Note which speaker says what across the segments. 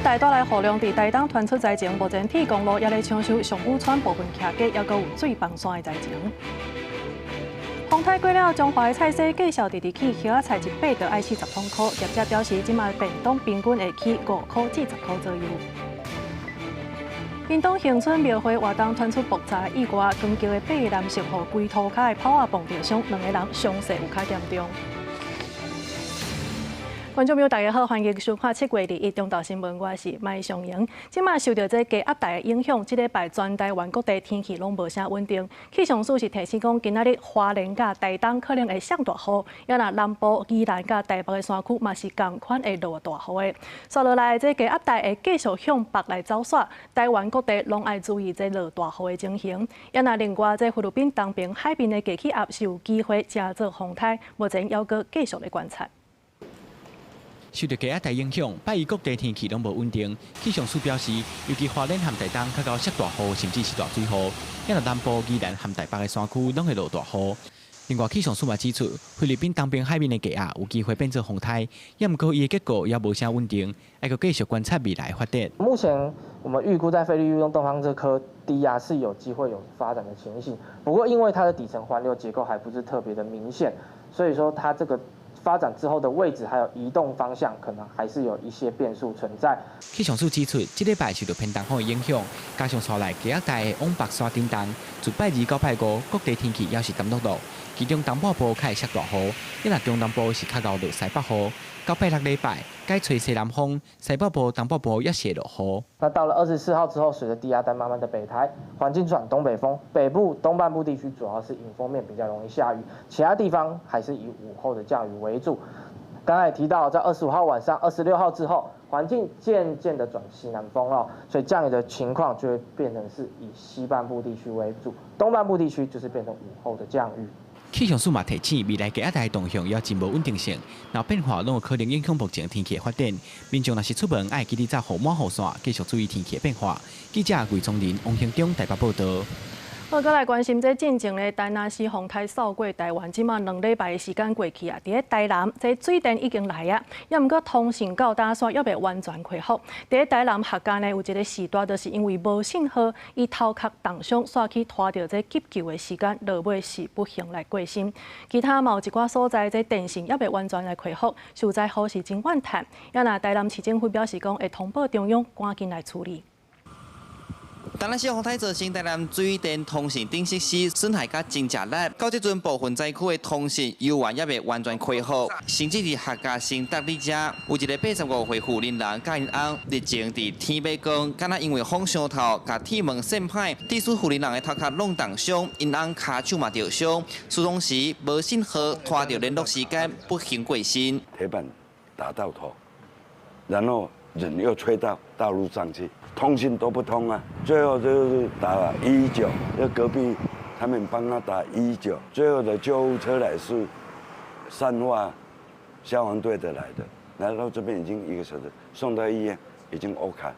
Speaker 1: 台带来雨量伫台东传出灾情，目前铁公路也咧抢修上武川部分徛街，也阁有水崩山的灾情。风台过了，中华的菜市计小直直起，虾仔菜一百就爱40通块，业者表示，即卖便当平均会起5块至10块左右。屏东恒春庙会活动传出爆炸意外，光桥的北南石河龟头卡的炮仔蹦着伤，2个人伤势有较严重。观众朋友，大家好，欢迎收看7月21中道新闻，我是麦尚莹。即马受到这低压带的影响，这礼拜全台湾各地天气拢无啥稳定。气象署是提醒讲，今仔日花莲甲台东可能会上大雨，也若南部宜兰甲台北的山区嘛是同款会落大雨的。接落来，这低压带会继续向北来走煞，台湾各地拢爱注意这落大雨的情形。也若另外，这菲律宾东边海边的低气压是有机会加做风台，目前要阁继续来观察。
Speaker 2: 受到低压带影响，拜一各地天气拢无稳定。气象署表示，尤其花莲和台东较到湿大雨，甚至是大水雨。因为南部、宜兰和台北的山区拢会落大雨。另外，气象署嘛指出，菲律宾东边海面的低压有机会变做风台，也毋过伊的结果也无啥稳定，还阁继续观察未来发展。
Speaker 3: 目前我们预估在菲律宾东方这颗低压是有机会有发展的情形，不过因为它的底层环流结构还不是特别的明显，所以说它这个发展之后的位置还有移动方向，可能还是有一些变数存在。
Speaker 2: 气象署指出，这礼拜受到偏东风的影响，加上带来低压带的往北山震动，自拜2到拜5，各地天气也是干落落。其中东北部开始下大雨，一若中南部是较熬落西北雨。到拜6礼拜，改吹西南风，西北部、东北部也是落雨。
Speaker 3: 那到了24号之后，随着低压带慢慢的北抬，环境转东北风，北部东半部地区主要是迎风面比较容易下雨，其他地方还是以午后的降雨为主。刚才也提到，在25号晚上、26号之后，环境渐渐的转西南风了，所以降雨的情况就会变成是以西半部地区为主，东半部地区就是变成午后的降雨。
Speaker 2: 气象署嘛提醒，未来低压带的动向也真无稳定性，若变化拢有可能影响目前天气的发展。民众若是出门，爱记得早雨满雨伞，继续注意天气的变化。记者魏宗林、王兴忠台北报道。
Speaker 1: 好，再来关心这进前的台南市风台扫过台湾，即马2礼拜的时间过去啊，伫咧台南，这水电已经来啊，也毋过通讯到打线还未完全恢复。伫咧台南客家呢，有一个时段，就是因为无信号，伊头壳重伤，煞去拖着这急救的时间，落尾是不幸来过身。其他嘛有一寡所在，这电信也未完全来恢复，受灾户是真怨叹。也若台南市政府表示讲，会通报中央赶紧来处理。
Speaker 4: 台南市风台造成台南水电通讯等设施损害甲真正力，到即阵部分灾区的通讯犹原也未完全恢复，甚至伫客家新达里遮有一个85岁妇人甲因翁日前伫天马宫，敢若因为风伤头，甲铁门扇歹，致使妇人的头壳弄重伤，因翁骹手嘛受伤，疏通时无信号，拖着联络时间不幸过身。
Speaker 5: 铁板打到头，然后人又吹到道路上去。通信都不通啊，最后就是打了119，就隔壁他们帮他打119，最后的救护车来是善化消防队的来的，来到这边已经1个小时，送到医院已经 OK。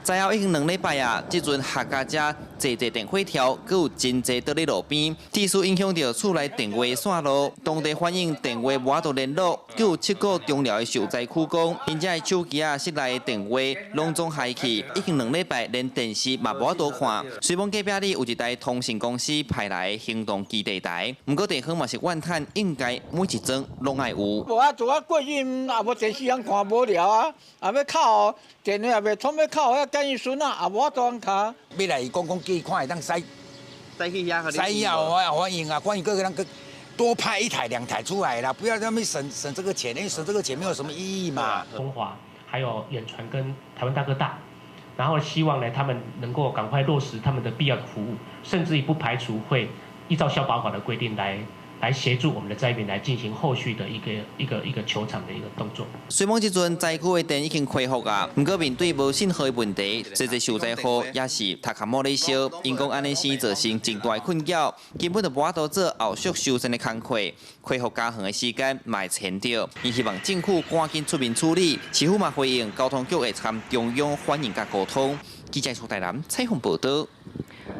Speaker 4: 灾后已经2礼拜啊，即阵客家遮坐电火条，佮有真侪倒咧路边，致使影响到厝内电话线路。当地反映电话无法度联络，佮有7个中寮的受灾区讲，因遮的手机啊、室内的电话拢总害去，已经2礼拜连电视嘛无法度看。虽讲隔壁里有一台通讯公司派来的行动基地台，不过地方嘛是怨叹，应该每一桩拢爱有。
Speaker 6: 无啊，做啊过去也无电视通看无聊啊，也要靠电话也未通要靠遐。建议孙啊，也无法度卡。
Speaker 7: 要来讲寄看会当使
Speaker 4: 去遐，
Speaker 7: 使要欢迎啊，欢迎各个人多派1台2台出来啦，不要在那边省这个钱，因为省这个钱没有什么意义嘛。
Speaker 8: 中华还有远传跟台湾大哥大，然后希望呢他们能够赶快落实他们的必要的服务，甚至于不排除会依照消保法的规定来协助我们的灾民来进行后续的一个求偿的一个动作。
Speaker 4: 虽讲即阵灾区的电已经恢复啊，不过面对无信号的问题，这受灾户也是头壳摸咧烧，因讲安尼是造成真大的困扰，根本就无法度做后续修缮的工课，恢复家园的时间嘛会前着。伊希望政府赶紧出面处理，市府嘛回应交通局会参中央反映甲沟通。记者苏台南采访报道。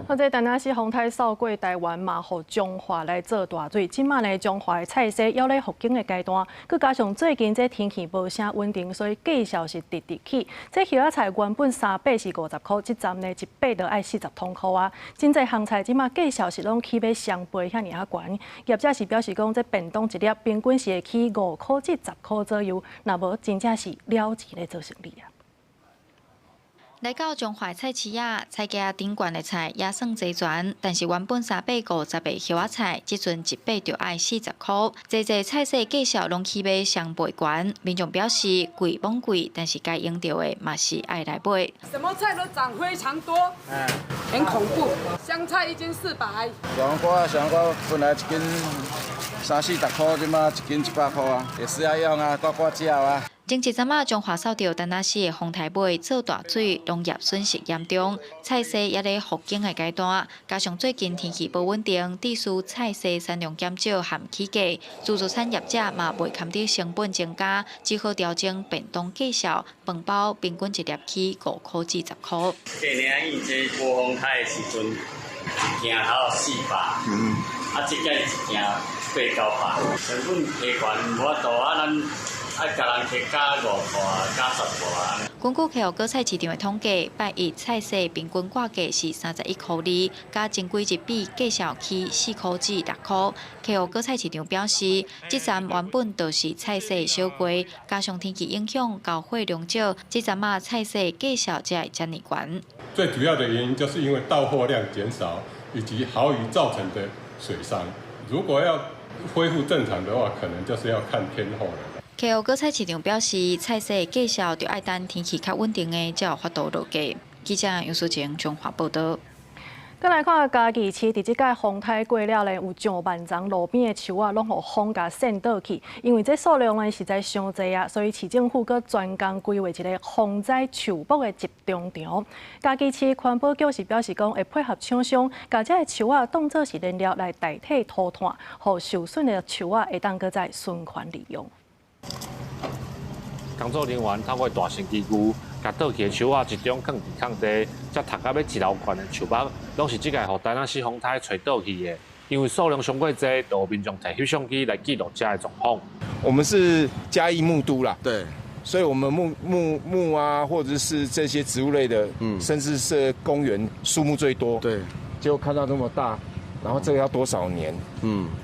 Speaker 1: 好，这但若是风台扫过台湾嘛，互中华来做大水。即卖呢，中华的菜色还咧复耕的阶段，佮加上最近这天气无啥稳定，所以价销是直直起。这叶仔菜原本3把是50块，即站呢1把就爱40通块啊。真侪项菜即卖价销是拢起要双倍遐尔啊悬。业者是表示讲，这便当一粒平均是会起5块至10块左右，若无真正是了钱咧做生意啊。
Speaker 9: 来到中华菜市啊，菜价顶悬的菜也算齐全，但是原本3把50的叶仔菜，即阵1把就要40块。这菜色价销拢起要双倍悬，民众表示贵罔贵，但是该用到的嘛是爱来买。
Speaker 10: 什么菜都涨非常多，很恐怖。香菜1斤400，
Speaker 11: 小黄瓜本来1斤30-40块，即马1斤100块啊，也是要用啊，呱叫啊。
Speaker 9: 前一阵仔，中华扫到丹那市的风台尾做大水，农业损失严重，菜色也咧复耕的阶段。加上最近天气不稳定，致使菜色产量减少和起价，自助产业者嘛袂堪得成本增加，只好调整便当价销，饭包平均一粒起5块至10块。
Speaker 12: 今年伊这无风台的时阵，一件头400，啊，即个一件8-900，成本提悬无法度啊，咱。爱甲人去加5块、加10块。
Speaker 9: 根据溪湖果菜市场的统计，拜一菜色平均挂价是31块2，加前几日比价销起4块至6块。溪湖果菜市场表示，这站原本就是菜色小贵，加上天气影响，交货量少，这站嘛菜色价销才会这么悬。
Speaker 13: 最主要的原因就是因为到货量减少，以及豪雨造成的水伤。如果要恢复正常的话，可能就是要看天候了。
Speaker 9: 溪湖果菜市场表示，菜色价销就要等天气较稳定的，才有法度落价。记者杨淑晴中华报道。
Speaker 1: 再来看嘉义市，伫即届风台过了呢，有上万丛路边的树啊，拢互风甲扇倒去。因为这数量呢实在伤济啊，所以市政府佮专工规划一个风灾树木的集中场。嘉义市环保局是表示讲，会配合厂商，把这个树啊当作是燃料来代替涂炭，互受损的树啊会当搁再循环利用。
Speaker 14: 工作人员透过大型机具，把倒去的树啊集中放伫空地，才读到要1楼悬的树木，拢是即个互台南市风台吹倒去的。因为数量上过多，就有民众摕翕相机来记录这的状况。
Speaker 15: 我们是嘉义木都啦，对，所以我们木啊，或者是这些植物类的，甚至是公园树木最多，对，结果看到这么大。然后这个要多少年？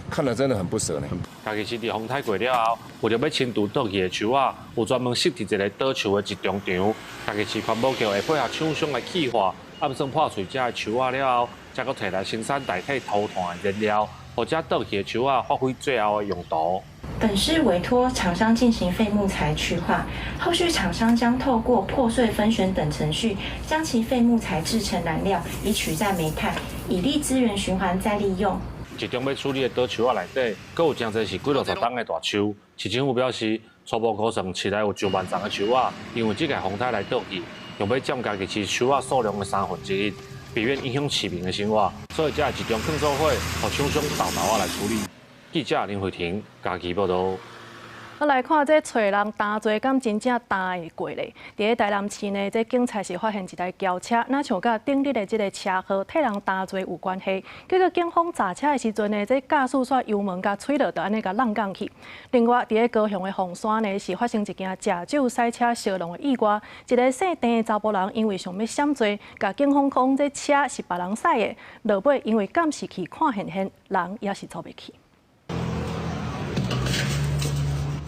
Speaker 15: 看了真的很不舍呢。
Speaker 14: 嘉义市伫风台过了后，为了要清除倒去的树啊，有专门设置一个倒树的集中场。嘉义市环保局会配合厂商来气化，暗算破碎这的树啊了后，再搁摕来生产代替涂炭的燃料，或者倒去的树啊发挥最后的用途。
Speaker 16: 本市委托厂商进行废木材去化，后续厂商将透过破碎分选等程序，将其废木材制成燃料，以取代煤炭，以利资源循环再利用。
Speaker 14: 集中要处理的倒树啊内底，阁有真侪是几60吨的大树。市政府表示，初步估算市内有上万丛的树啊，因为这个风台来倒去，用要占嘉义市树啊数量的1/3，避免影响市民的生活，所以才会集中放做伙，和厂商斗来处理。记者林慧婷，嘉义报道。
Speaker 1: 来看这找人担罪，敢真正担会过咧？伫台南市呢，这警察是发现一台轿车，那像甲顶日的这个车号替人担罪有关系。结果警方查车的时阵呢，这驾驶煞油门甲吹落，就安尼甲浪降去。另外，伫高雄的凤山呢，是发生一件食酒赛车烧弄的意外。一个姓陈的查甫人因为想要闪罪，甲警方讲这车是别人驶的，落尾因为监视器看现人也是走袂去。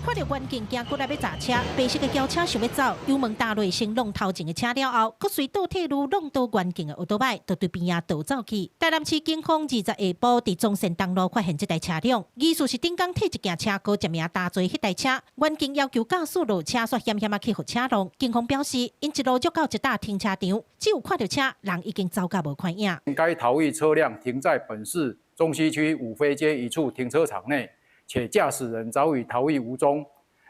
Speaker 17: 看到远景行过来要砸车，白色的轿车想要走，油门打落先弄头前的车了后，佮随倒退路弄到远景的奥多摆，就对边仔倒走去。台南市警方20下晡伫中山东路发现这台车辆，疑似是顶港替一件车高接名打追迄台车，远景要求驾驶落车煞险险啊去互车弄。警方表示，因一路入到一大停车场，只有看到车，人已经走甲无看影。
Speaker 18: 该逃逸车辆停在本市中西区五妃街一处停车场内。且驾驶人早已逃逸无踪，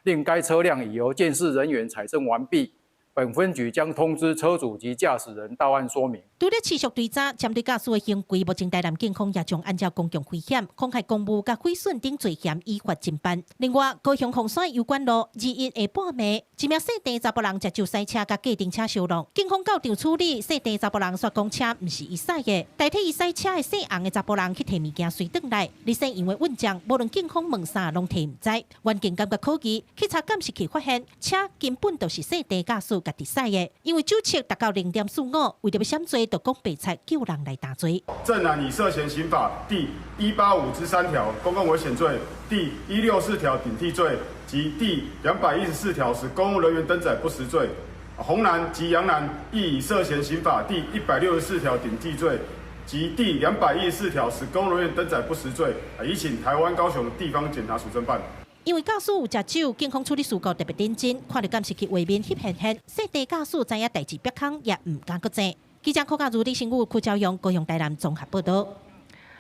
Speaker 18: 另该车辆已由鉴识人员采证完毕。本分局将通知车主及驾驶人到案说明。
Speaker 17: 除了持续追查针对驾驶的行为，目前台南警方也将按照公共危险、妨害公务、甲毁损等罪嫌依法侦办。另外，高雄洪山有关路2日下半暝，一名细地查甫人接就赛车甲计程车相撞，警方到场处理，细地查甫人说讲车毋是伊驶的，代替伊驶车的细红的查甫人去摕物件随转来，理性因为稳将，无论警方问啥拢提毋知。原警感觉可疑，去查监视器发现车根本就是细地驾驶家己驶的，因为酒测达到0.45，为着要闪罪，就讲白菜叫人来打罪。
Speaker 19: 郑男以涉嫌刑法第185之3条公共危险罪、第164条顶替罪及第214条使公务人员登载不实罪。洪男及杨男亦以涉嫌刑法第164条顶替罪及第214条使公务人员登载不实罪，移请台湾高雄地方检察署侦办。
Speaker 17: 因为驾驶有食酒，警方处理事故特别认真，看到监视器画面翕现现，细地驾驶知影代志别空，也唔敢搁坐。记者柯嘉如、李新武、邱朝阳、高雄台南综合报道。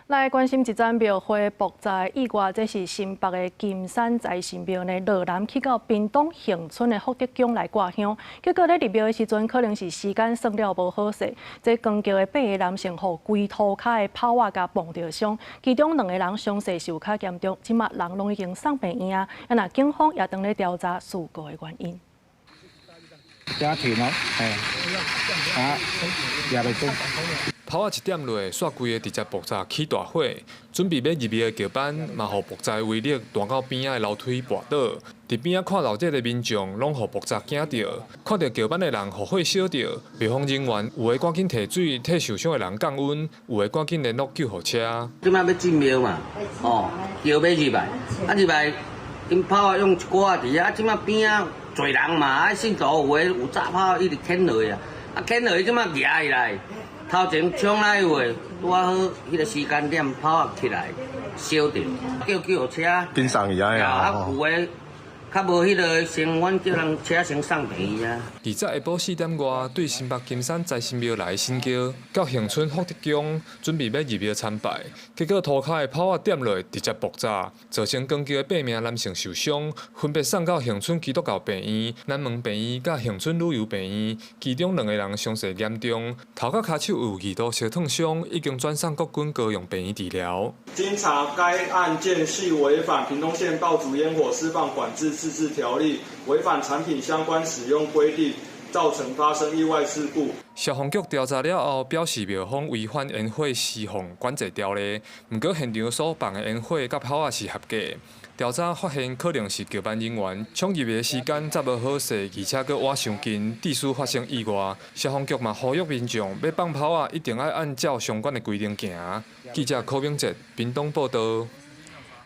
Speaker 1: 来关心一盏庙会爆炸意外，这是新北的金山财神庙呢，落南去到屏东恒春的福德宫来挂香，结果咧入庙的时阵，可能是时间算了无好势，这光桥的8个男性互规涂骹的炮瓦甲碰着伤，其中2个人伤势受较严重，即马人拢已经送病院啊。那警方也当咧调查事故的原因。
Speaker 20: 家庭哦，也袂准。
Speaker 21: 炮仔1点落，煞规个直接爆炸起大火，准备要入庙的桥班，嘛互爆炸威力弹到边仔的楼梯跋倒。伫边仔看到这个民众，拢互爆炸惊着，看到桥班的人互火烧着，消防人员有的赶紧提水替受伤的人降温，有的赶紧联络救护车。
Speaker 22: 即摆要进庙嘛，桥要入来，入来，因炮用一挂伫啊，即摆边仔侪人嘛，啊，信徒有诶有炸炮一直牵落去啊，牵落去即摆夹起来。头前冲来话，拄好迄个时间点炮起来，烧着，叫救护车。紧送伊啊！啊，有诶较无迄个先阮叫人车先送病院啊。
Speaker 21: 而在下晡4点外，对新北金山财神庙来新桥，到恒春福德宫，准备要入庙参拜，结果涂骹的炮仔点落，直接爆炸，造成光桥的8名男性受伤，分别送到恒春基督教病院、南门病院甲恒春旅游病院，其中2个人伤势严重，头甲骹手有2度烧烫伤，已经转送国军高雄病院治疗。
Speaker 23: 经查，该案件系违反屏东县爆竹烟火释放管制自治条例，违反产品相关使用规定，造成发生意外事故。
Speaker 21: 消防局调查了后，表示庙方违反烟火释放管制条例，不过现场所放的烟火甲炮仔是合格。调查发现，可能是桥班人员冲入的时间则无好势，而且佫挖伤近，致使发生意外。消防局嘛呼吁民众要放炮啊，一定要按照相关的规定行。记者柯明哲，屏东报道。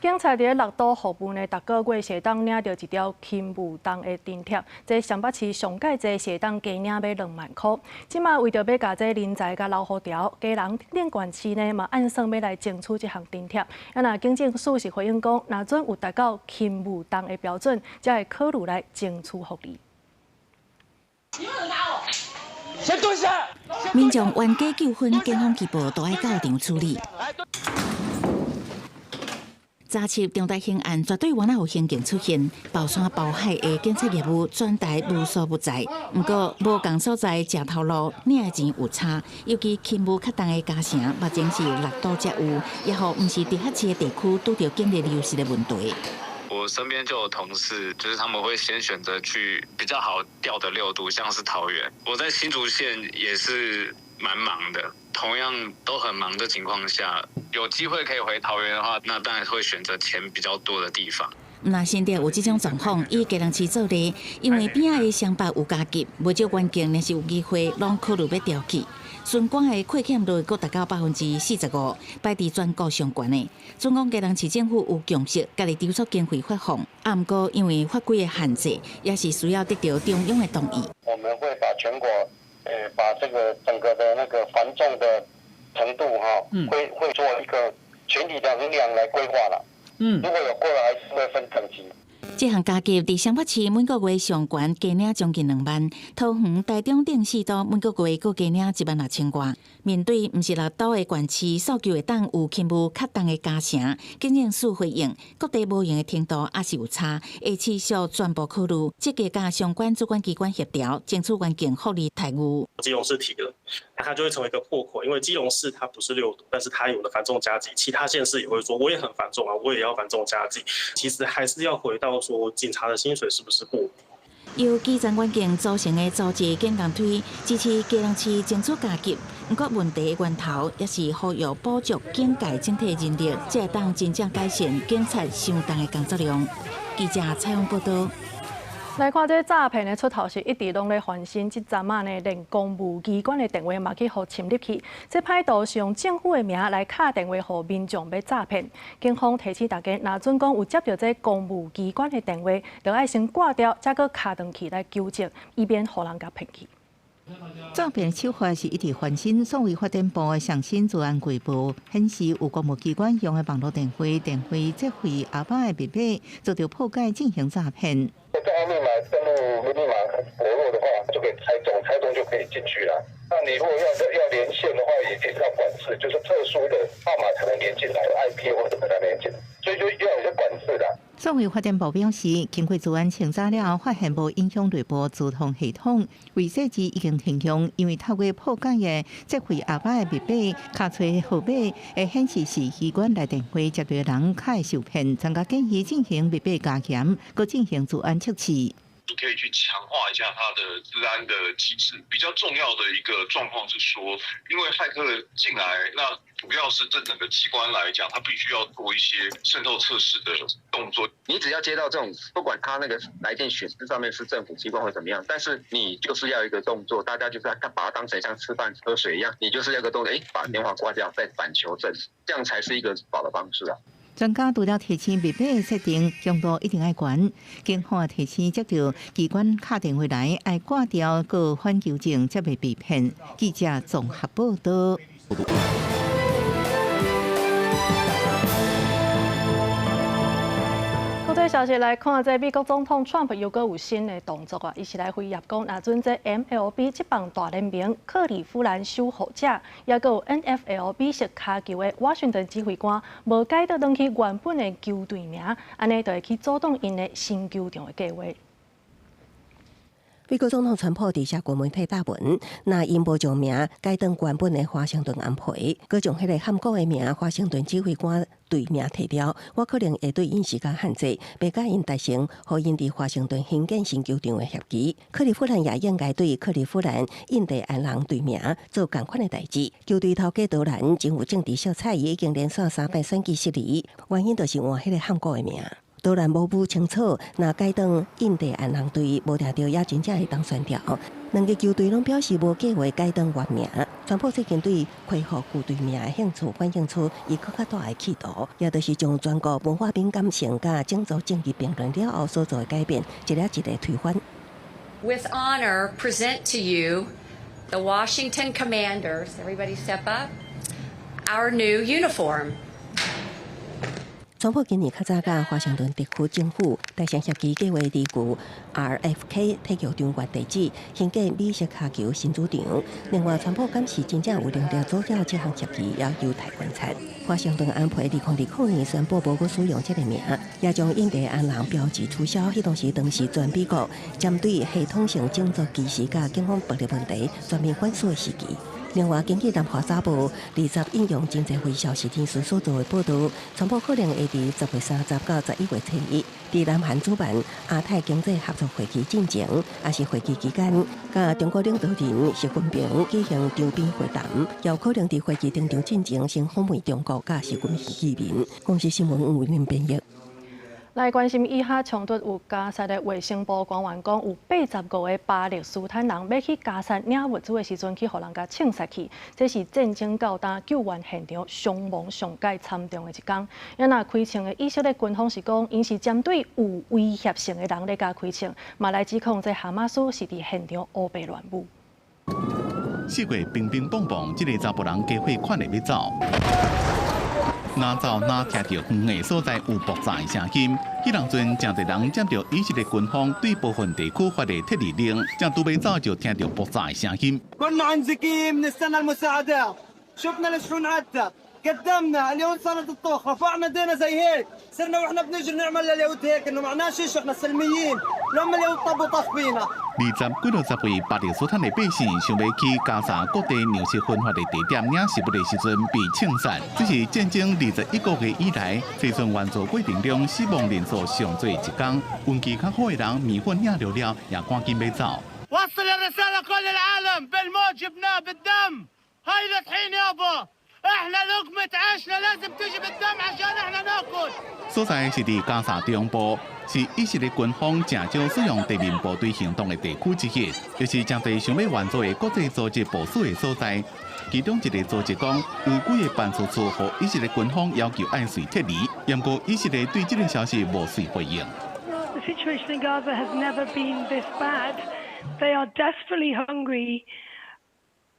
Speaker 1: 警察伫6都服务呢，逐个月是当领到一条轻武档的津贴，这上北市上届这是当加领要2万块。即马为着要甲这人才甲留好调，家人连县市呢嘛按算要来争取这项津贴。啊，那警政署是回应讲，若准有达到轻武档的标准，才会考虑来争取福利。
Speaker 24: 先蹲下！民众冤家纠纷，警方局部都爱到场处理。查缉重大刑案绝对原来有刑警出现，包山包海的警察业务转台无所不在。不过无共所在食头路，领的钱有差，尤其轻武较重的加成，目前是6都才有，也互毋是地下市的地区拄到警力流失的问题。
Speaker 25: 我身边就有同事，就是他们会先选择去比较好调的6都，像是桃园。我在新竹县也是蛮忙的，同样都很忙的情况下，有机会可以回桃园的话，那当然会选择钱比较多的地方。
Speaker 24: 那现在有这种状况，以基隆市做例，因为边仔的商办有加急，不少关键若是有机会，拢考虑要调去。顺管的亏欠率佫达到45%，摆伫全国上悬的。总讲基隆市政府有强势，家己抽出经费发放，啊，不过因为法规的限制，也是需要得到中央的同意。
Speaker 26: 我们会把全国，把这个整个的那个繁重的程度会做一个全体的衡量来规划了。如果有过了，还是会分等级。
Speaker 24: 这项加急伫上北市每个月上悬加领将近2万，桃园、台中等4都每个月各加领16000外。面对毋是六都的县市诉求会当有勤务较重的加成，经验数回应各地无用的程度也是有差，会持续全部考虑，积极甲相关主管机关协调，争取环境福利待遇。
Speaker 2: 基隆市提了，那它就会成为一个破口，因为基隆市它不是6都，但是它有了繁重加计，其他县市也会说我也很繁重啊，我也要繁重加计。其实还是要回到说警察的薪水是不是过低。
Speaker 24: 由基层环境组成的组织建工队支持基隆市争取加急，不过问题的源头也是呼吁补足警界整体人力，才会当真正改善警察相当的工作量。记者采访报道。
Speaker 1: 来看这诈骗的出头是一直拢咧翻新，即阵啊呢，连公务机关的电话嘛去互侵入去。这歹徒是用政府的名来敲电话互民众要诈骗。警方提醒大家，若准讲有接到这公务机关的电话，就要先挂掉，再搁敲转去来纠正，以免互人甲骗去。
Speaker 3: 诈骗手法是一直翻新，所谓发展部的上新治安规部显示，有公务机关用的网络电话接回阿爸的密码，做到破解进行诈骗。
Speaker 26: 账号密码登录密码薄弱的话，就可以猜中就可以进去了。那你如果要连线的话，也是要管制，就是特殊的号码才能连进来 ，IP 或者才能连进，所以就要有些管制的。
Speaker 3: 所谓发展部表示，经过治安清查了，发现无影响内部自动系统，为设置已经停用，因为透过破解的接回阿爸的密码，卡出号码会显示是机关来电话接到人开受骗，增加建议进行密码加强，搁进行治安测试。
Speaker 5: 可以去强化一下它的治安的机制。比较重要的一个状况是说，因为骇客进来，那主要是这整个机关来讲，它必须要做一些渗透测试的动作。
Speaker 6: 你只要接到这种，不管它那个来电显示上面是政府机关或怎么样，但是你就是要一个动作，大家就是要把它当成像吃饭喝水一样，你就是要一个动作，把电话挂掉，再反求证，这样才是一个好的方式啊。
Speaker 3: 专家除了提醒密码的设定强度一定要悬，警方提醒接到机关打电话来，要挂掉个反纠正，才袂被骗。记者综合报道。
Speaker 1: 国际消息来看，这美国总统 Trump 又阁有新的动作啊！伊是来回应讲，若准这 MLB 职棒大联盟克利夫兰守护者，也阁有 NFL 美式卡球的华盛顿指挥官，无改得登去原本的球队名，安尼就会去阻挡因的新球场的计划。
Speaker 7: 美国总统川普伫社国媒体发文，那因无将名改当原本的华盛顿安培，佮将迄个韩国的名华盛顿指挥官队名提掉，我可能会对因时间限制，袂甲因达成，互因伫华盛顿兴建新球场的协议。克利夫兰也应该对克利夫兰印第安人队名做同款的代志。球队头家多兰真有政治色彩，已经连续3摆选举失利，原因就是换迄个韩国的名。多兰模糊清楚，若改当印第安人队，无定着也真正会当选掉。两个球队拢表示无计划改当原名。川普最近对恢复旧队名的兴趣反映出伊更较大的企图，也就是将全国文化敏感性甲种族正义并论了后所做的改变，一个一个推翻。
Speaker 8: With honor, present to you the Washington Commanders. Everybody step up. Our new uniform.
Speaker 7: 川普今年较早甲华盛顿特区政府达成协议，计划伫旧 RFK 体育场原地址兴建美式卡球新主场。另外，川普敢是真正有能力做了这项协议，也有待观察。华盛顿安培2020年宣布无搁使用这个名，也将印第安人标志取消。迄当时全美国针对系统性种族歧视甲警方暴力问题全面反诉的时期。另外，根据南华早报20引用真侪微小时电视所做的报道，川普可能会伫10月30到11月7日，伫南韩主办亚太经济合作会议进前，也是会议期间，甲中国领导人习近平举行场边会谈，也有可能伫会议登场进前先访问中国，甲习近平见面。公司新闻有为您编译。
Speaker 1: 来关心以下冲突，有加沙的卫生部官员讲，有85个巴勒斯坦人要去加沙领物资的时阵，去互人家枪杀去，这是战争到呾救援现场伤亡上界惨重的一天。也那开枪的以色列军方是讲，因是针对有威胁性的人咧加开枪，嘛来指控这哈马斯是伫现场乌白乱舞。
Speaker 27: 四月乒乒乓乓，这个查甫人加伙款的要走。
Speaker 4: 哪走哪听到远的所在有爆炸的声音。迄当阵，真侪人接到以色列军方对部分地区发的特令令，正拄要走就听到爆炸的声音。
Speaker 9: قدمنا اليوم صارت الطوخ رفعنا ايدينا زي هيك صرنا واحنا بنجري نعمل لليهود هيك انه معناه شيء احنا سلميين لما اليهود طبوا طخ فينا
Speaker 4: 20几60位巴勒斯坦的百姓想要去加沙各地粮食分发的地点领食物的时阵被清散，这是战争21个月以来这阵援助过程中死亡人数上最一天。运气较好的人面粉领着了，也赶紧要走。
Speaker 9: وصل الرسالة كل العالم بالموت جبناه بالدم هاي الطحين يابا احنا لقمة عيشنا لازم تيجي بالدم عشان احنا ناكل。
Speaker 4: 所在是伫加沙中部，是以色列军方正少使用敌人部队行动的地区之一，也是真侪想要援助的国际组织部署的所在。其中一个组织讲，有几个办事处和以色列军方要求按时撤离，不过以色列对这个消息无遂回应。
Speaker 10: The situation in Gaza has never been this bad. They are desperately hungry.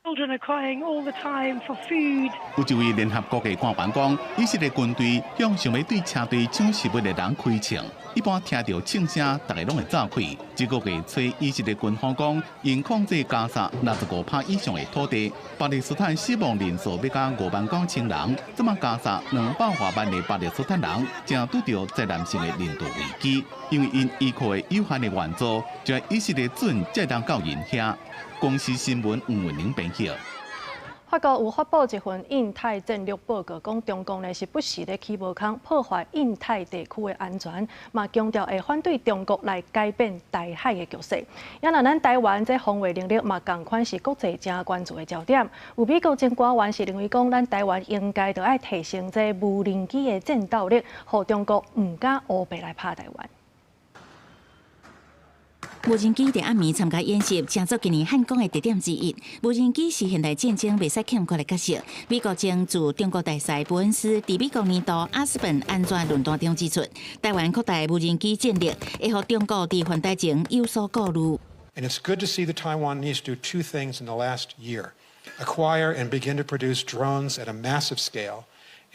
Speaker 10: Children are crying all the time for food.
Speaker 4: 有一位联合国的官员讲，以色列军队向想要对车队抢食物的人开枪，一般听到枪声，大家拢会走开。这个月初，以色列军方讲，因控制加沙65%以上的土地，巴勒斯坦死亡人数要到59000人。这么加沙200多万的巴勒斯坦人正拄到灾难性的人道危机，因为因依靠的有限的援助，就以色列准才能到因遐。公司新闻吴文玲编辑。
Speaker 1: 法国有发布一份印太战略报告，讲中共呢是不时咧起无空破坏印太地区的安全，嘛强调会反对中国来改变台海的局势。也若咱台湾这防卫能力嘛，同款是国际正关注的焦点。有美国前官员是认为讲，咱台湾应该着爱提升这无人机的战斗力，互中国唔敢乌白来拍台湾。
Speaker 24: 无人机伫暗暝参加演习，成做今年汉光的特点之一。无人机是现代战争袂使欠缺的角色。美国将驻中国大使伯恩斯伫美国年度阿斯本安全论坛中指出，台湾扩大无人机战力，会互中国伫反台前有所顾虑。
Speaker 11: And it's good to see that Taiwan needs to do two things in the last year: acquire and begin to produce drones at a massive scale,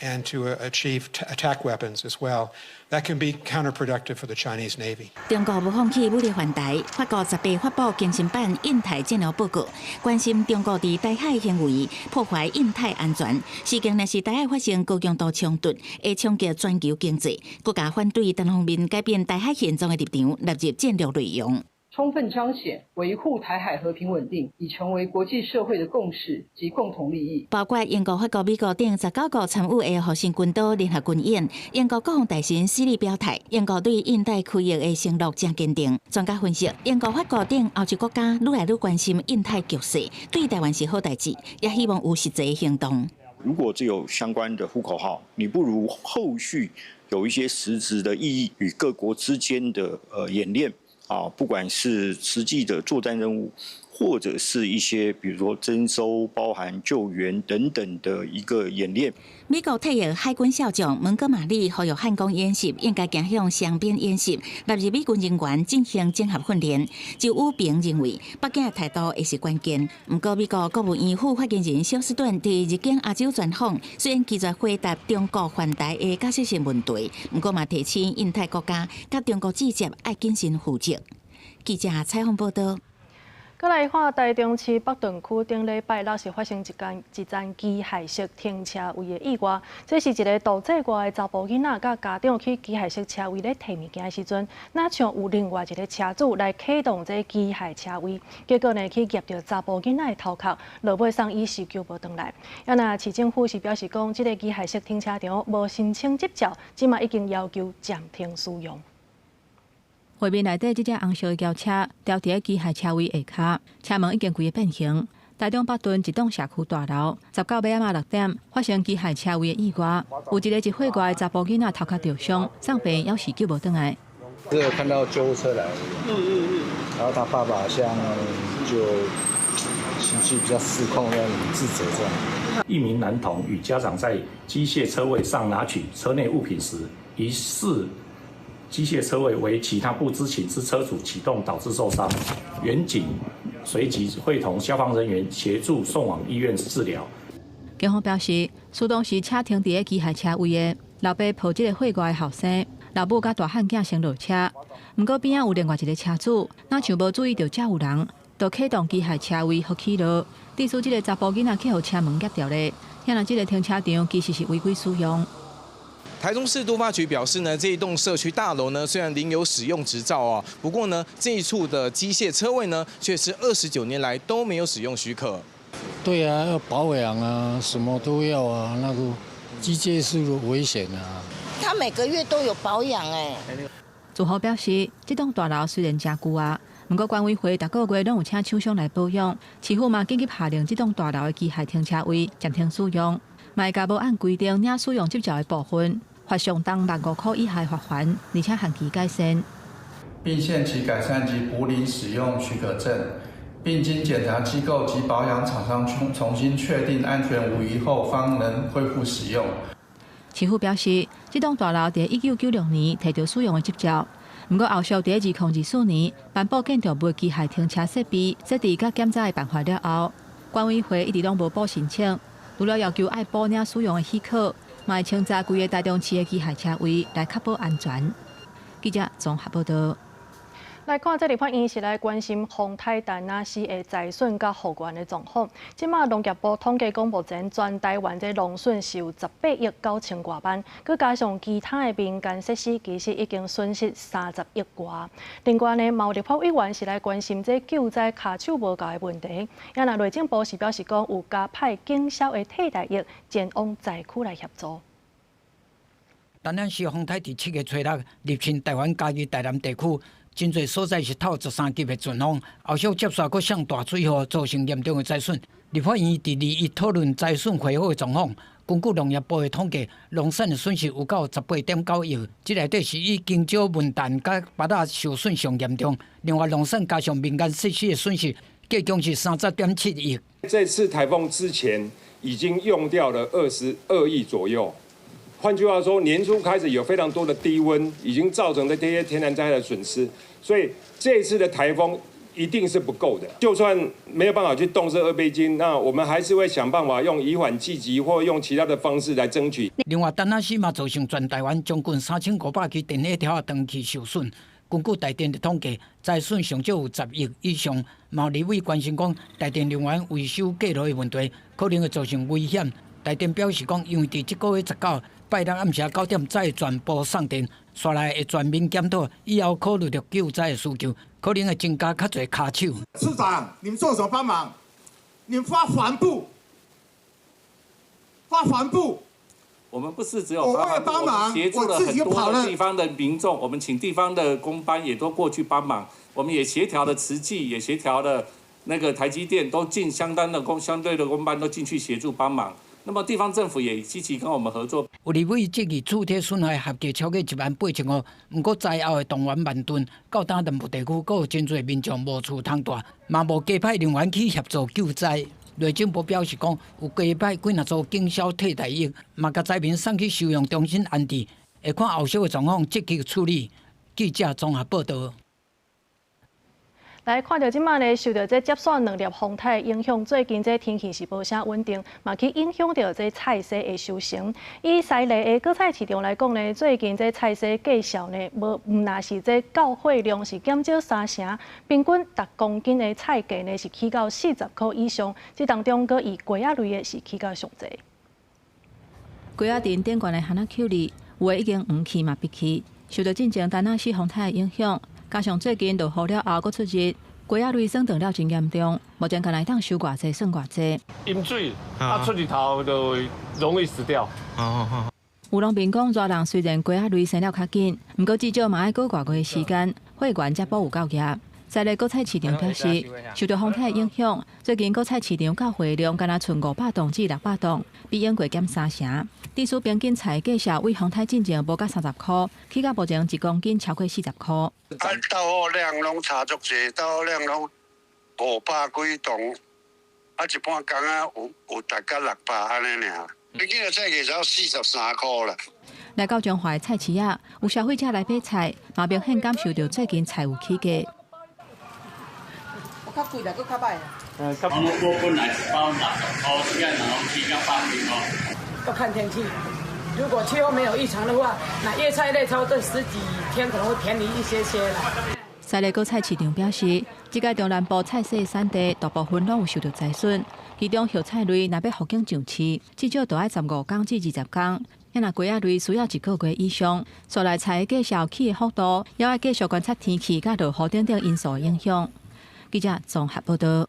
Speaker 11: and to achieve attack weapons as well. That can be counterproductive for the Chinese Navy.
Speaker 24: 中国无放弃武力反台，法国18发布更新版印太战略报告，关心中国伫台海行为破坏印太安全，事件若是台海发生高强度冲突，会冲击全球经济。国家反对单方面改变台海现状的立场，纳入战略内容。
Speaker 12: 充分彰显维护台海和平稳定已成为国际社会的共识及共同利益。
Speaker 24: 包括英国、法国、美国等19国参与的核心军岛联合军演，英国国防大臣施里表态，英国对印太区域的承诺正坚定。专家分析，英国、法国等欧洲国家愈来愈关心印太局势，对台湾是好代志，也希望有实际的行动。
Speaker 13: 如果只有相关的呼口号，你不如后续有一些实质的意义与各国之间的演练。不管是实际的作战任务，或者是一些比如说征收、包含救援等等的一个演练。
Speaker 24: 美国退役海军少将蒙哥马利呼吁汉光演习应该走向双边演习，纳入美军人员进行整合训练。就有评认为，北京的态度会是关键。不过，美国国务院副发言人休斯顿伫日经亚洲专访，虽然拒绝回答中国反台的解释性问题，不过嘛提醒印太国家甲中国直接爱谨慎负责。记者采访报道。
Speaker 1: 再来看台中市北屯区顶礼拜六是发生一站机械式停车位的意外，这是一个倒坐外的查甫囡仔甲家长去机械式车位咧摕物件的时阵，哪像有另外一个车主来启动这机械车位，结果呢去夹到查甫囡仔的头壳，落尾送医是救无回来。也那市政府是表示讲，这个机械式停车场无申请执照，即嘛已经要求暂停使用。
Speaker 27: 画面内底，这只红色轿车吊伫机械车位下骹，车门已经规个变形。台中北屯一栋社区大楼，19尾仔6点发生机械车位的意外，有一个1岁外的查甫囡仔头壳受伤，上病要是救无回来。
Speaker 20: 只有看到救护车来，然后他爸爸像就情绪比较失控，要自责这样。
Speaker 28: 一名男童与家长在机械车位上拿取车内物品时，疑似机械车位为其他不知情之车主启动导致受伤，员警随即会同消防人员协助送往医院治疗。
Speaker 27: 警方表示，事当时车停伫个机械车位的老爸抱即个血外的后生，老母甲大汉囝先落车。毋过边仔有另外一个车主，若像无注意到遮有人，就启动机械车位互起落。地主即个查甫囡仔去互车门夹掉咧，显然即个停车场其实是违规使用。
Speaker 14: 台中市都发局表示呢，这一栋社区大楼呢，虽然领有使用执照啊，不过呢，这一处的机械车位呢，却是29年来都没有使用许可。
Speaker 20: 对啊，要保养啊，什么都要啊，那个机械是危险啊。
Speaker 15: 他每个月都有保养哎。
Speaker 27: 住户表示，这栋大楼虽然真旧啊，不过管委会逐个月拢有请厂商来保养，市府嘛紧急下令这栋大楼的机械停车位暂停使用，卖甲无按规定领使用执照的部分。罚相当15000块以下罚款，而且限期改善，
Speaker 16: 并限期改善及补领使用许可证，并经检查机构及保养厂商重新确定安全无虞后，方能恢复使用。
Speaker 27: 市府表示，这栋大楼在1996年摕到使用的执照，不过后续在2024年颁布建筑物机械停车设备设置甲检查的办法了后，管委会一直拢无补申请，除了要求爱补领使用的许可。卖清查规个台中市的机械车位，来确保安全。记者综合报道。
Speaker 1: 来看这里发言是来关心丰泰丹那市的财损甲后援的状况。即马农业部统计讲，目前全台湾这农损是有18亿9千多万，佮加上其他的民间设施，其实已经损失30亿外。另外呢，贸易法委员是来关心这救灾卡手无够的问题。也那内政部是表示讲，有加派警消的替代役前往灾区来协助。
Speaker 17: 丹南市丰泰伫7月初6入侵台湾嘉义台南地区。真侪所在是透13级的阵风，后续接续佫上大水祸，造成严重的灾损。立法院第2一讨论灾损恢复的状况。根据农业部的统计，农产的损失有到18.9亿，这内底是以香蕉、文旦甲芭乐受损上严重。另外，农产加上民间设施的损失，计共是30.7亿。
Speaker 18: 这次台风之前已经用掉了22亿左右。换句话说，年初开始有非常多的低温，已经造成的这些天然灾害的损失，所以这一次的台风一定是不够的。就算没有办法去动这2倍金，那我们还是会想办法用以缓济急，或用其他的方式来争取。
Speaker 17: 另外，丹那市嘛造成全台湾将近3500基电线条长期受损。根据台电的统计，灾损上少有10亿以上。毛立委关心讲，台电人员维修过路的问题，可能会造成危险。台电表示讲，因为伫这个月19拜六暗时9点才全部送电，刷来会全面检讨，以后考虑到救灾的需求，可能会增加较侪卡手。
Speaker 19: 市长，你们做什么帮忙？你们发帆布，发帆布。
Speaker 22: 我们不是只有发帆布，我们协助了很多的地方的民众，我们请地方的工班也都过去帮忙，我们也协调了慈济，也协调了那个台积电，都进相对的工班都进去协助帮忙。那么地方政府也积极跟我们合作。
Speaker 17: 有立委这个主体损害合计超过18000块，不过灾后的动员万吨，到达南部地区，阁有真侪民众无厝通住，嘛无加派人员去协助救灾。内政部表示讲，有加派几若组警消替代役，嘛甲灾民送去收容中心安置，会看后续的状况积极处理。记者综合报道。
Speaker 1: 来看到即马呢，受到这接线能力风台影响，最近这天气是无啥稳定，嘛去影响到这菜市的收成。以西内的果菜市场来讲呢，最近这菜市价销呢，唔那是这购货量是减少3成，平均10公斤的菜价呢是起到40块以上。这当中，佮以鸡仔类的是起到上侪。
Speaker 27: 鸡仔店顶悬的番仔口里，有的已经黄去嘛闭去，受到进前丹那市风台的影响。加上最近落雨了后，佫出热，鸡仔类生长了真严重。目前敢来当收偌济算偌济。
Speaker 23: 淹水出日头就容易死掉。
Speaker 27: 有农民讲，热人虽然鸡仔类生了较紧，不过至少嘛爱过偌个月时间，货源才保有够业。在咧果菜市场表示，受到风台的影响，最近果菜市场到货量敢若剩500吨至600吨，比用过减3成。地区平均菜价价为风台进前无到30块，起到目前1公斤超过40块。
Speaker 29: 到货量拢差足济，到货量拢500几吨，一般工啊有大概600安尼尔。平均的菜价只要43块啦。
Speaker 27: 来到中华的菜市啊，有消费者来买菜，嘛明显感受到最近菜有起价。
Speaker 15: 较贵啦，佫较歹啦。
Speaker 23: 我本来是包60块，现在然后提到80块。
Speaker 2: 要看天气，如果气候没有异常的话，那叶菜类超这10几天可能会便宜一些啦。
Speaker 27: 西螺果菜市场表示，这届中南部菜色产地大部分拢有受到灾损，其中叶菜类若要复景上市，至少都要15天至20天。若果仔类需要1个月以上，所来菜的价起的幅度，也要继续观察天气甲落雨等因素影响。记者综合报道。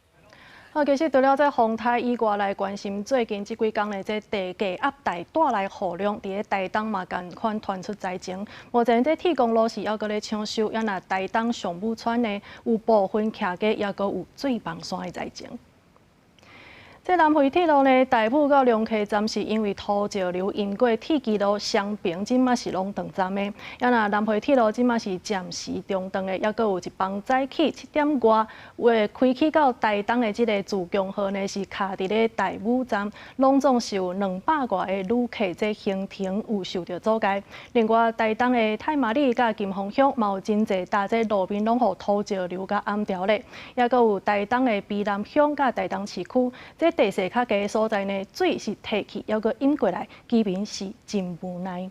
Speaker 1: 其实除了这风台以外，来关心最近这几天的这地价压带带来雨量，伫咧台东嘛同款传出灾情。目前这铁公路是还阁咧抢修，也若台东上武村呢有部分徛架也阁有水崩山的灾情。这南回铁路呢，大埔到龙溪站是因为土石流因过铁基路双平，即马是拢断站的。也若南回铁路即马是暂时中断的，也阁有一帮早起7点外，为开启到台东的这个自强号呢，是卡伫咧大武站，拢总是有200外的旅客这行程有受到阻碍。另外，台东的太麻里甲金峰乡嘛有真侪搭这路面拢互土石流甲暗掉咧，也阁有台东的卑南乡甲台东市区这。地势较低的所在呢，水是提起，还阁引过来，居民是真无奈。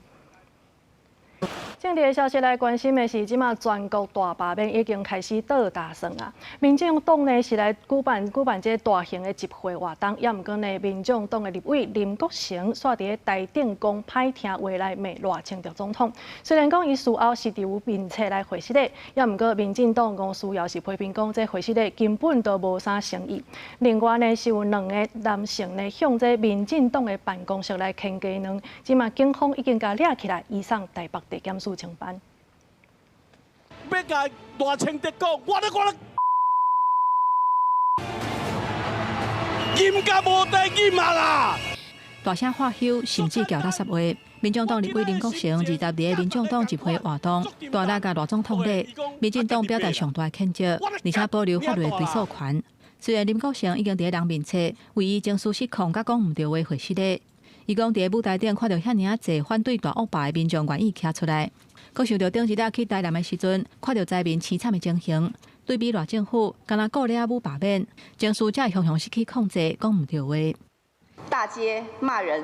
Speaker 1: 政治的消息来关心的是，即马全国大罢免已经开始倒打算啊。民进党呢是来举办这大型的集会活动，也毋过呢，民进党的立委林国成煞伫咧台顶讲歹听话来骂赖清德总统。虽然讲伊事后是有面册来回释的，也毋过民进党讲需要是批评讲这回释的根本都无啥诚意。另外呢，是有2个男性呢向这民进党的办公室来牵鸡卵，即马警方已经甲抓起来，移送台北地检署侦办。
Speaker 3: 要甲赖清德讲，我严甲无地严啊啦！
Speaker 27: 大声喝休，甚至叫垃圾话。民众党立委林国成20日民众党集会活动，大力甲赖总统礼，民进党表达上大谴责，而且保留法律追诉权。虽然林国成已经伫人面册为伊情绪失控，甲讲毋对话回释咧，伊讲伫舞台顶看到遐尔侪反对大恶霸的民众愿意站出来。阁想到顶一日去台南的时阵，看到灾民凄惨的情形，对比赖政府，敢若顾了舞罢免，情绪才会雄雄失去控制，讲唔对话。
Speaker 5: 大街骂人，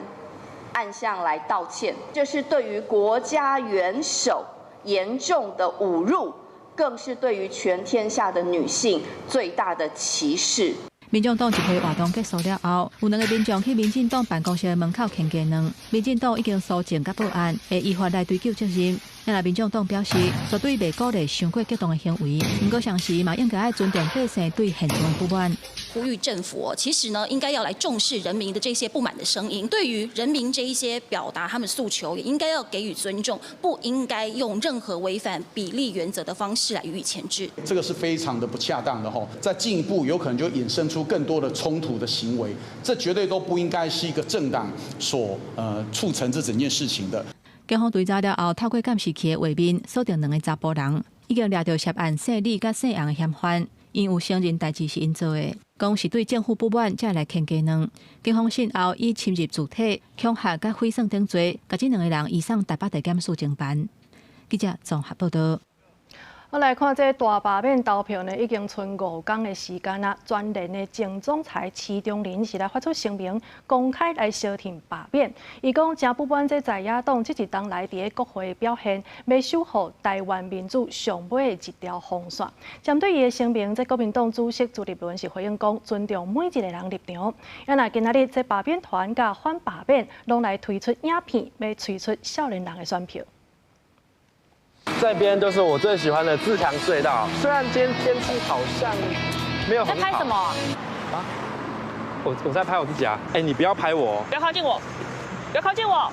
Speaker 5: 暗巷来道歉，这是对于国家元首严重的侮辱，更是对于全天下的女性最大的歧视。
Speaker 27: 民众党集会活动结束了后，有2个民众去民进党办公室门口牵鸡卵，民进党已经搜证甲报案，会依法来追究责任。那民众党表示，绝对袂鼓励伤过激动的行为，不过上时嘛应该要尊重百姓对现状不满。
Speaker 6: 呼吁政府其实呢应该要来重视人民的这些不满的声音，对于人民这一些表达他们诉求，也应该要给予尊重，不应该用任何违反比例原则的方式来予以钳制。
Speaker 7: 这个是非常的不恰当的吼，再进一步有可能就衍生出更多的冲突的行为，这绝对都不应该是一个政党所促成这整件事情的。
Speaker 27: 警方追查了后，透过监视器的画面，锁定2个查甫人，已经抓到涉案姓李甲姓杨的嫌犯，因有承认代志是因做的，讲是对政府不满才来牵鸡卵。警方讯后以侵入主体、恐吓甲毁损等罪，甲这2个人移送台北地检署侦办。记者综合报道。来看这大罢免投票呢，已经剩5天的时间啦。全联的前总裁池中林是来发出声明，公开来消停罢免。伊讲真不满这在野党这一冬来伫咧国会表现，要守护台湾民主上尾的一条红线。针对伊的声明，这国民党主席朱立伦是回应讲，尊重每一个人立场。也那今仔日这罢免团甲反罢免，拢来推出影片，要催出少年人的选票。
Speaker 8: 这边就是我最喜欢的自强隧道，虽然今天天气好像没有很好。
Speaker 21: 在拍什么？啊？
Speaker 8: 我在拍我自己啊！哎，你不要拍我！
Speaker 21: 不要靠近我！不要靠近我！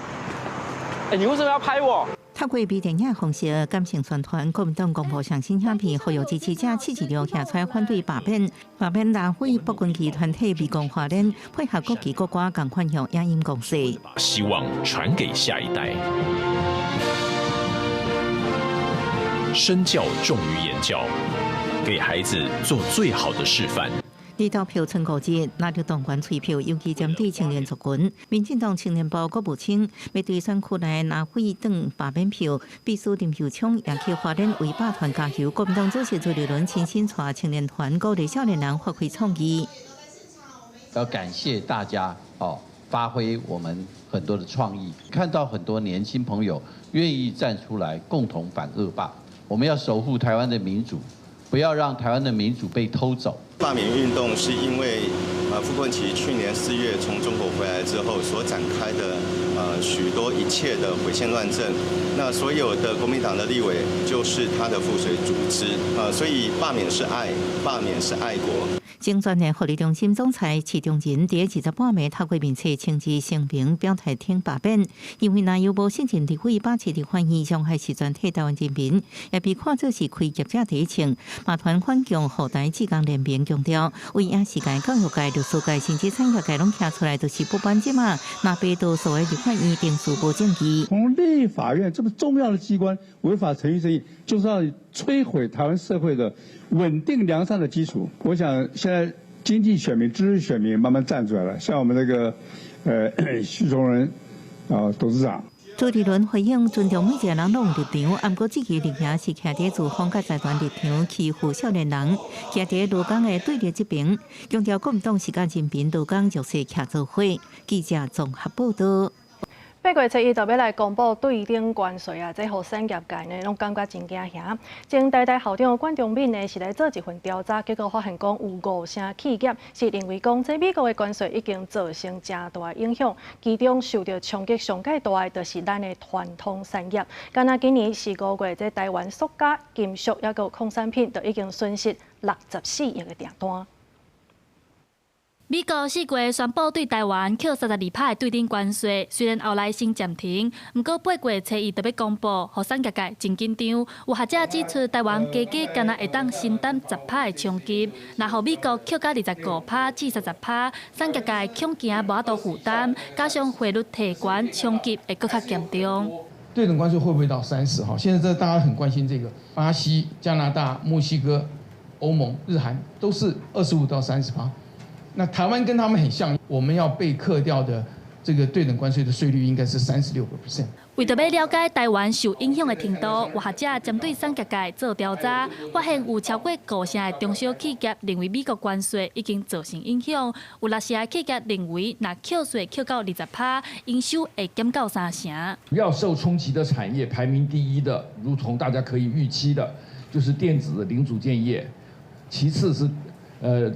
Speaker 8: 哎，你为什么要拍我？
Speaker 24: 透过微电影方式感情宣传，国民党公布上新影片，呼吁支持者7日下出来反对罢免。罢免大会不分歧团体微光华联配合国旗国歌共款向影音公示，
Speaker 25: 希望传给下一代。身教重于言教，给孩子做最好的示范。
Speaker 24: 离投票剩5日，拿着动员催票，尤其针对青年族群，民进党青年部国务卿要对选区内拿废等罢免票，必须林秀聪也去花莲为罢团加油。国民党主席朱立伦亲身带青年团鼓励少年人发挥创意。
Speaker 4: 要感谢大家发挥我们很多的创意，看到很多年轻朋友愿意站出来共同反恶霸。我们要守护台湾的民主，不要让台湾的民主被偷走。
Speaker 9: 罢免运动是因为傅昆萁去年4月从中国回来之后所展开的许多一切的毁宪乱政，那所有的国民党的立委就是他的附随组织所以罢免是爱，罢免是爱国。
Speaker 24: 竞选的福利中心总裁徐中仁在28暝透过面册亲自声明表态挺罢免，因为若有无信任立委把持的反映伤害时全体台湾人民，也被看作是开业者第一枪。马团反共后台志工联盟强调，为影视界、教育界、律师界甚至产业界拢站出来，就是不办即嘛，那被多数的立法院定数无证据。
Speaker 10: 从立法院这么重要的机关违法程序正义，就是要摧毁台湾社会的稳定良善的基础。我想现在经济选民、知识选民慢慢站出来了，像我们那个徐崇仁董事长。
Speaker 24: 朱立伦回应尊重每一个人拢有立场，不过自己立场是徛在自方甲财团立场欺负少年人，徛在罗港的对立这边，强调国民党是甲人民罗港就是徛做伙。记者综合报道。
Speaker 1: 8月7日就要来公布对顶关税啊，这互产业界呢拢感觉真惊吓。前台大校长管中敏呢是来做一份调查，结果发现讲有5成企业是认为讲，这美国的关税已经造成真大影响，其中受到冲击上介大的就是咱的传统产业。敢若今年4、5月，这台湾塑胶、金属也有矿产品，就已经损失64亿的订单。
Speaker 11: 美国4月宣布对台湾扣32%的对顶关税，虽然后来先暂停，不过8月7日就要公布，互产业界真紧张。有学者指出，台湾加价敢若会当承担10%的冲击，然后美国扣到25%至30%，产业界恐惊无法度负担，加上汇率提悬，冲击会更加严重。
Speaker 12: 对等关税会不会到30%？现在大家很关心这个，巴西、加拿大、墨西哥、欧盟、日韩都是25%到30%。那台湾跟他们很像，我们要被课掉的这个对等关税的税率应该是36%。
Speaker 11: 为着要了解台湾受影响的程度，有学者针对产业界做调查，发现有超过5成的中小企业认为美国关税已经造成影响，有6成的企业认为，若扣税扣到20%，营收会减到3成。
Speaker 12: 要受冲击的产业排名第一的，如同大家可以预期的，就是电子的零组件业，其次是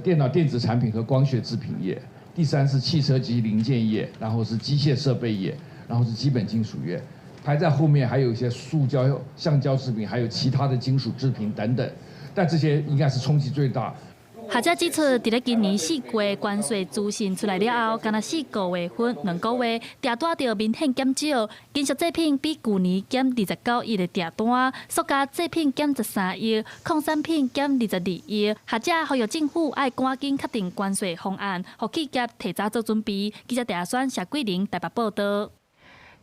Speaker 12: 电脑电子产品和光学制品业，第3是汽车及零件业，然后是机械设备业，然后是基本金属业，排在后面还有一些塑胶、橡胶制品，还有其他的金属制品等等，但这些应该是冲击最大。
Speaker 11: 学者指出，伫咧今年4月关税资讯出来了后，敢若4个月份2个月，订单就明显减少。金属制品比去年减29亿的订单，塑胶制品减13亿，矿产品减22亿。学者呼吁政府爱赶紧确定关税方案，互企业提早做准备。记者陈选谢桂玲台北报道。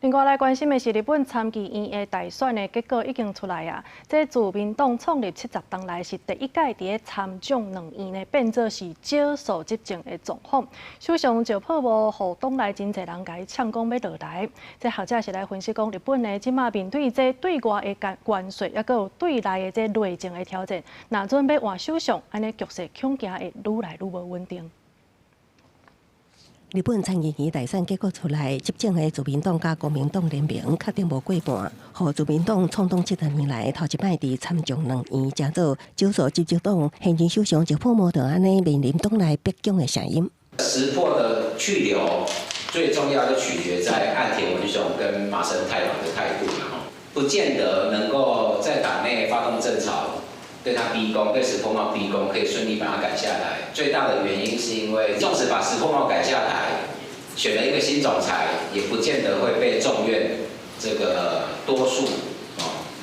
Speaker 1: 另外来关心的是日本参议院的大选的结果已经出来啊！这自民党创立70年来是第一届伫参众两院呢变作是少数执政的状况。首相就破无，互党内真侪人甲伊呛讲要落来。这学者是来分析讲，日本呢即马面对这对外的关税，也有对内的这内政的挑战，若准备换首相，安尼局势恐惊会愈来愈无稳定。
Speaker 13: 日本参议院大选结果出来，执政的自民党甲国民党联盟确定无过半，互自民党创党70年来头一摆伫参众两院加做少数执政党，现任首相就破无着安尼面临党内逼宫的声音。
Speaker 14: 石破的去留，最重要就取决在岸田文雄跟麻生太郎的态度了，不见得能够在党内发动政潮。对他逼宫，对石破茂逼宫，可以顺利把他赶下来。最大的原因是因为，纵使把石破茂赶下台，选了一个新总裁，也不见得会被众院这个多数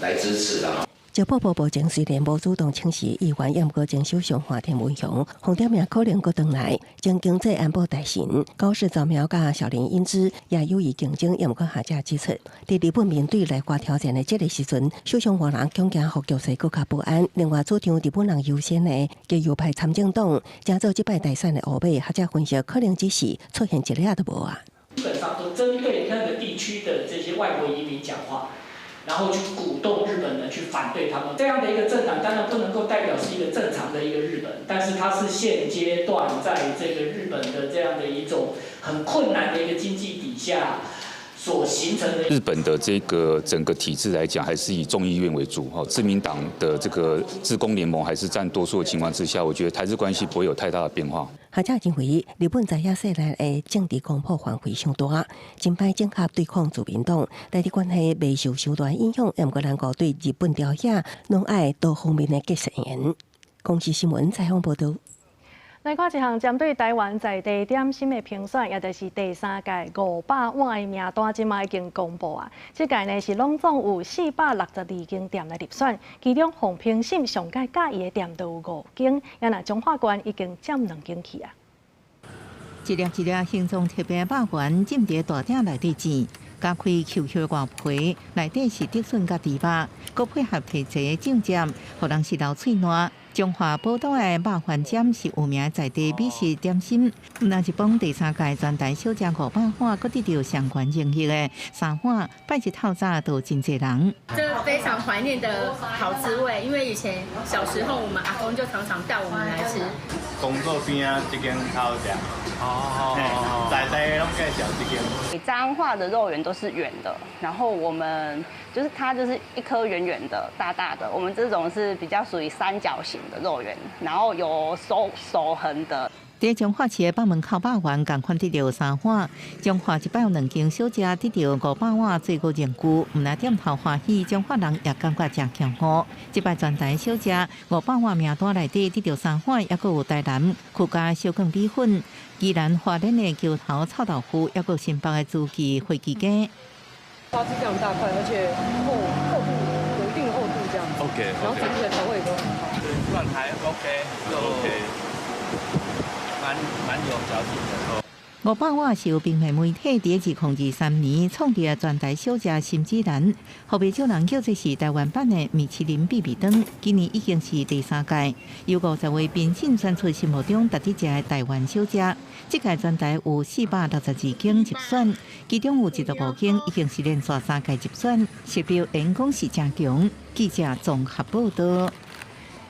Speaker 14: 来支持的。
Speaker 13: 交保部长虽然无主动请示议员，也毋过前首相华田文雄，洪点名可能搁转来，将经济安保大臣高市早苗甲小林英之也有意竞争，也毋过下架指出，伫日本面对内外挑战的这个时阵，首相华人恐惊互局势更加不安。另外，主张日本人优先的给右派参政党，加做击败大选的乌马，下架分析可能只是出现一个都无啊。
Speaker 16: 基本上都针对那个地区的这些外国移民讲话。然后去鼓动日本人去反对他们，这样的一个政党当然不能够代表是一个正常的一个日本，但是它是现阶段在这个日本的这样的一种很困难的一个经济底下所形成的。
Speaker 17: 日本的这个整个体制来讲，还是以众议院为主，自民党的这个自公联盟还是占多数的情况之下，我觉得台日关系不会有太大的变化。
Speaker 13: 下架认为，日本在亚细兰的政治光谱范围上大，真歹整合对抗自民党，台日关系未受相大影响，也毋过能够对日本条约拢爱多方面的结成缘。公司新闻采访报道。
Speaker 1: 来看一项针对台湾在地点心的评选，也就是第3届500碗的名单，即卖已经公布啊。这届呢是拢总有462间店来入选，其中红评审上届介意的店都有5间，也那彰化县已经占2间去啊。
Speaker 24: 一粒一粒形状特别肉圆浸伫大鼎内底煎，加开 QQ 外皮，内底是竹笋甲猪肉，佮配合提侪酱汁，互人食到脆烂。中华宝岛的肉圆尖是有名在地美食点心。那日本第3届全台小吃500碗，佮得到相关荣誉的3碗，拜一透早都真侪人。
Speaker 18: 这非常怀念的好滋味，因为以前小时候我们阿公就常常带我们来吃。
Speaker 23: 工作边啊，这间超吃。在地拢介绍这间。
Speaker 19: 彰化的肉圆都是圆的，然后我们它就是一颗圆圆的、大大的。我们这种是比较属于三角形的肉圆，然后有手痕的。
Speaker 24: 在彰化市的北门口肉圆，共款得到3碗。彰化一摆有2间小吃得到500碗，最高认据，唔但点头欢喜，彰化人也感觉真强好。这摆全台小吃500碗名单内底得到3碗，也佫有台南客家小卷米粉、宜兰花莲的桥头臭豆腐，也佫新北的朱记火鸡鸡。
Speaker 20: 花枝非常大块，而且厚度有一定的厚度这样。OK。然后整体的调味都很好。
Speaker 23: 算还 OK， 就 OK。蛮有嚼劲的。
Speaker 24: 500碗是由平面媒体伫2023年创立全台小吃新指南，后袂少人叫这是台湾版的米其林必比登。今年已经是第3届，有50位评审选出心目中值得食的台湾小吃。这届全台有462间入选，其中有15间已经是连续3届入选，实表员工是真强。记者综合报道。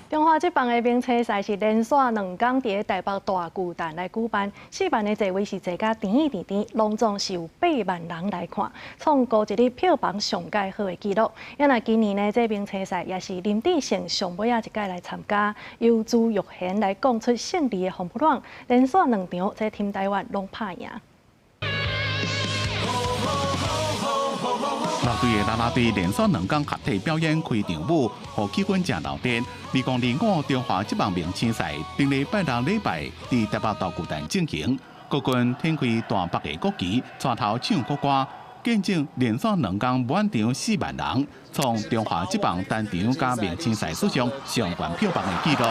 Speaker 1: 中华职棒的名车赛是连续2天伫台北大巨蛋来举办，4万的座位是坐甲甜甜，拢总是有8万人来看，创高一日票房上届好的纪录。因为今年呢，这名车赛也是林志胜上尾一届来参加，由朱玉贤来讲出胜利的风波浪，连续2场，这team台湾拢拍赢。
Speaker 22: 六队的啦啦队连续2天合体表演开场舞，互气氛正热烈。2025中华职棒明星赛，并在拜六礼拜伫台北大巨蛋进行，各军展开大北的国旗，带头唱国歌，见证连续2天满场4万人，创中华职棒单场加明星赛史上上悬票房的纪录。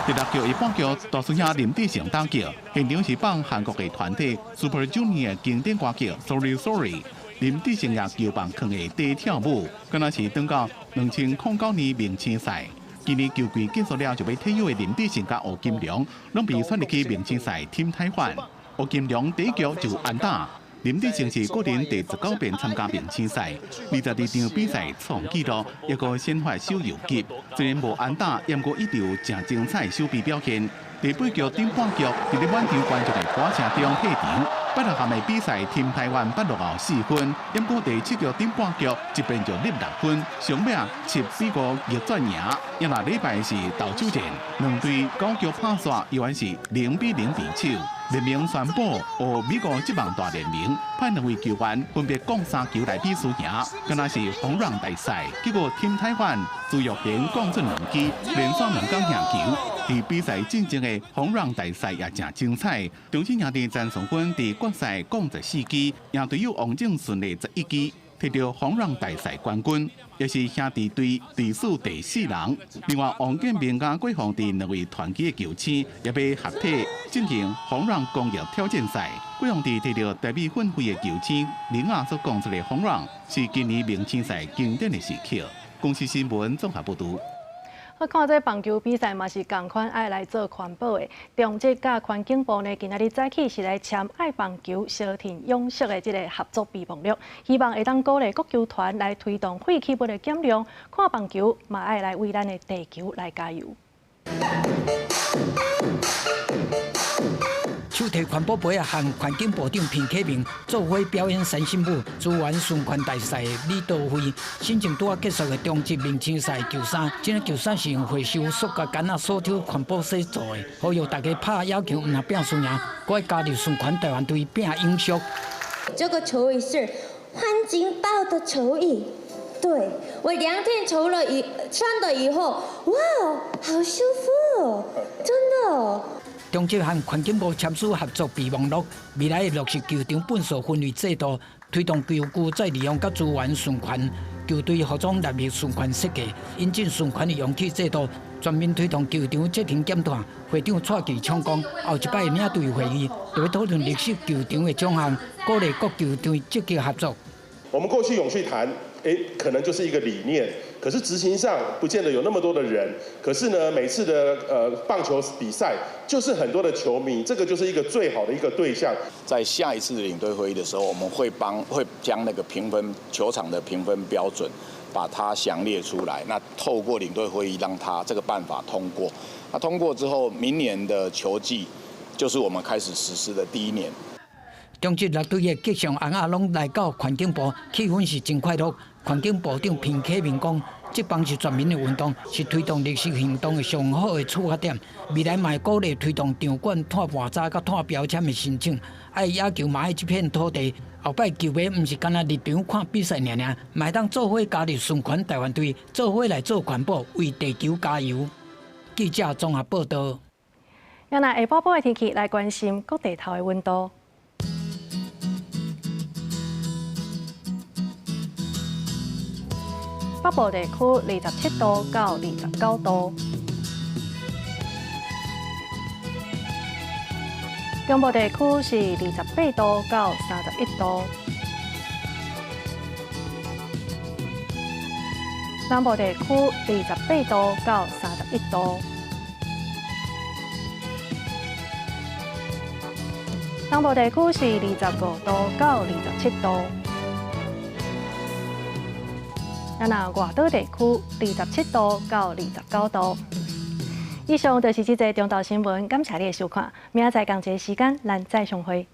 Speaker 22: 第6局一半局，大师兄林志胜打球，现场是放韩国的团体 Super Junior 的经典歌曲 Sorry Sorry。林志胜也球棒扛的低跳舞，敢若是等到2009年明星赛。今年球季结束了，就要退休的林志胜甲吴金良，拢被选入去明星赛team台湾。吴金良第1局就安打。林志胜是个人第19遍参加明星赛，22场比赛创纪录，一个先发手游击。虽然无安打，也过一直有正精彩手臂表现。第8局顶半局，伫咧满场观众的歌声中退场。拜六下的比赛，team台湾8落后4分，也过第7局顶半局一边就入6分，上尾7比5逆转赢。因那礼拜是投手战，2队9局拍煞，依然是0比0平手。联盟宣布，美国职棒大联盟派2位球员分别共3球来比输赢，敢若是红人大赛。结果team台湾朱玉贤共出2支，连续2天赢球。伫比赛进前的红人大赛也真精彩，中信赢的詹崇勋伫决赛共14支，赢队友王正顺的11支。摕到风浪大赛冠军，也是兄弟队队数第4人。另外，王建民甲郭宏志2位团结的球星也被合体进行风浪工业挑战赛。郭宏志摕到台美混会的球星林雅所讲出的风浪，是今年明星赛经典的时刻。公司新闻综合报道。
Speaker 1: 我看这棒球比赛嘛是同款爱来做环保的。中职甲环境部呢，今仔日早起是来签爱棒球小田永续的这个合作备忘录，希望会当鼓励各球团来推动废弃物的减量。看棒球嘛爱来为咱的地球来加油。
Speaker 2: 手提环保杯和环境部长平启明做伙表演三新舞资源循环大赛李道辉，新正拄结束的中职明星赛球衫，这个球衫是用回收塑胶杆啊、塑胶环保纸做的，呼吁大家拍野球唔拿拼输赢，该加入循环台湾队拼英雄。
Speaker 3: 这个球椅是环境包的球椅，对我2天穿了以后，哇，好舒服哦，真的哦。
Speaker 2: 中职和环境部签署合作备忘录，未来会落实球场本数分类制度，推动球具再利用甲资源循环，球队服装纳入循环设计，引进循环的容器制度，全面推动球场责任减碳。会长蔡其昌讲，后一摆领队会议就会讨论历史球场的奖项，鼓励各球队积极合作。
Speaker 5: 我们过去永续谈，可能就是一个理念。可是执行上不见得有那么多的人，可是呢，每次的棒球比赛就是很多的球迷，这个就是一个最好的一个对象。
Speaker 6: 在下一次领队会议的时候，我们会将那个评分球场的评分标准，把它详列出来。那透过领队会议让它这个办法通过。那通过之后，明年的球季就是我们开始实施的第1年。
Speaker 2: 中职6队的吉祥红仔拢来到环境部，气氛是真快乐。环境部长平启明讲，这帮是全民的运动，是推动历史行动的上好的出发点。未来嘛会鼓励推动场馆碳盘查甲碳标签的申请。爱野球嘛爱这片土地，后摆球迷唔是干那入场看比赛尔，嘛当做伙加入循环台湾队，做伙来做环保，为地球加油。记者综合报道。
Speaker 1: 要拿下晡晡的天气来关心各地头的温度。北部地区27度到29度，中部地区是28度到31度，南部地区28度到31度，东部地区是25度到27度。那外岛地区27度到29度。以上就是这则中岛新闻，感谢你的收看。明仔载同一个时间，咱再相会。